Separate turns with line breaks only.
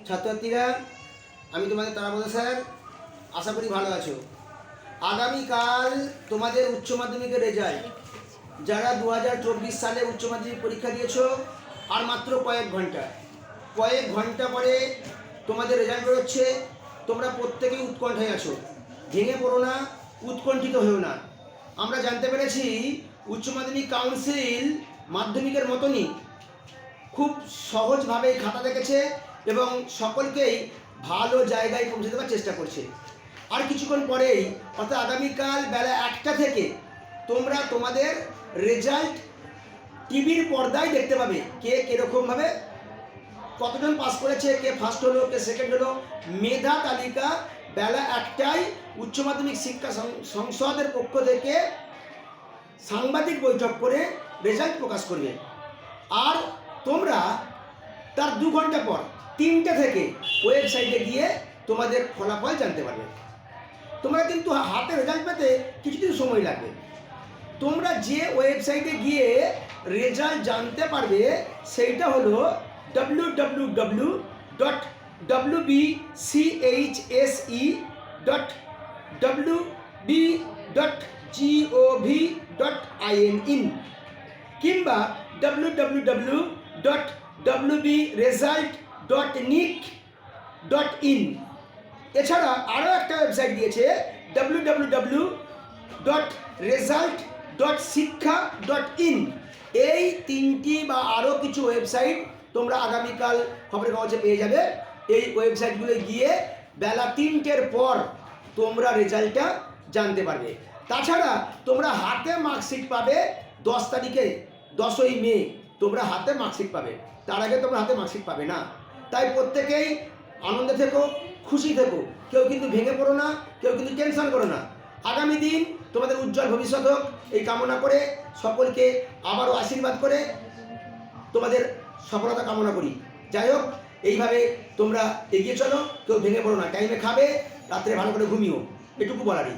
ছাত্রছাত্রীরা, আমি তোমাদের তারাপদ স্যার। আশা করি ভালো আছো। আগামীকাল তোমাদের উচ্চ মাধ্যমিকের রেজাল্ট, যারা 2024 সালে উচ্চ মাধ্যমিক পরীক্ষা দিয়েছো, আর মাত্র কয়েক ঘন্টা পরে তোমাদের রেজাল্ট বেরোচ্ছে। তোমরা প্রত্যেকেই উৎকণ্ঠায় আছো। ভেঙে পড়ো না, উৎকণ্ঠিত হয়েও না। আমরা জানতে পেরেছি উচ্চ মাধ্যমিক কাউন্সিল মাধ্যমিকের মতনই খুব সহজভাবে খাতা দেখেছে এবং সকলকেই ভালো জায়গায় পৌঁছে দেওয়ার চেষ্টা করছে। আর কিছুক্ষণ পরেই, অর্থাৎ আগামীকাল বেলা 1টা থেকে তোমরা তোমাদের রেজাল্ট টিভির পর্দায় দেখতে পাবে। কে কীরকমভাবে কতজন পাস করেছে, কে ফার্স্ট হলো, কে সেকেন্ড হলো। মেধা তালিকা বেলা 1টায় উচ্চ মাধ্যমিক শিক্ষা সংসদের পক্ষ থেকে সাংবাদিক বৈঠক করে রেজাল্ট প্রকাশ করবে। আর তোমরা তার 2 ঘন্টা পর 3টে থেকে ওয়েবসাইটে গিয়ে তোমাদের ফলাফল জানতে পারবে। তোমরা কিন্তু হাতে রেজাল্ট পেতে কিছুদিন সময় লাগবে। তোমরা যে ওয়েবসাইটে গিয়ে রেজাল্ট জানতে পারবে সেইটা হলো www.wbch.wb.gov.in কিংবা www.wbresult.nic.in। এছাড়া আরও একটা ওয়েবসাইট দিয়েছে www.result.শিক্ষা.in। এই 3টি বা আরও কিছু ওয়েবসাইট তোমরা আগামীকাল খবরের কাগজে পেয়ে যাবে। এই ওয়েবসাইটগুলো গিয়ে বেলা 3টের পর তোমরা রেজাল্টটা জানতে পারবে। তাছাড়া তোমরা হাতে মার্কশিট পাবে 10 তারিখে, 10ই মে তোমরা হাতে মার্কশিট পাবে। তার আগে তোমরা হাতে মার্কশিট পাবে না। তাই প্রত্যেকেই আনন্দে থেকো, খুশি থেকো। কেউ কিন্তু ভেঙে পড়ো না, কেউ কিন্তু টেনশন করো না। আগামী দিন তোমাদের উজ্জ্বল ভবিষ্যৎ হোক এই কামনা করে, সকলকে আবারও আশীর্বাদ করে তোমাদের সফলতা কামনা করি। যাই হোক, এইভাবে তোমরা এগিয়ে চলো, কেউ ভেঙে পড়ো না। টাইমে খাবে, রাত্রে ভালো করে ঘুমিও, এটুকু বলারই।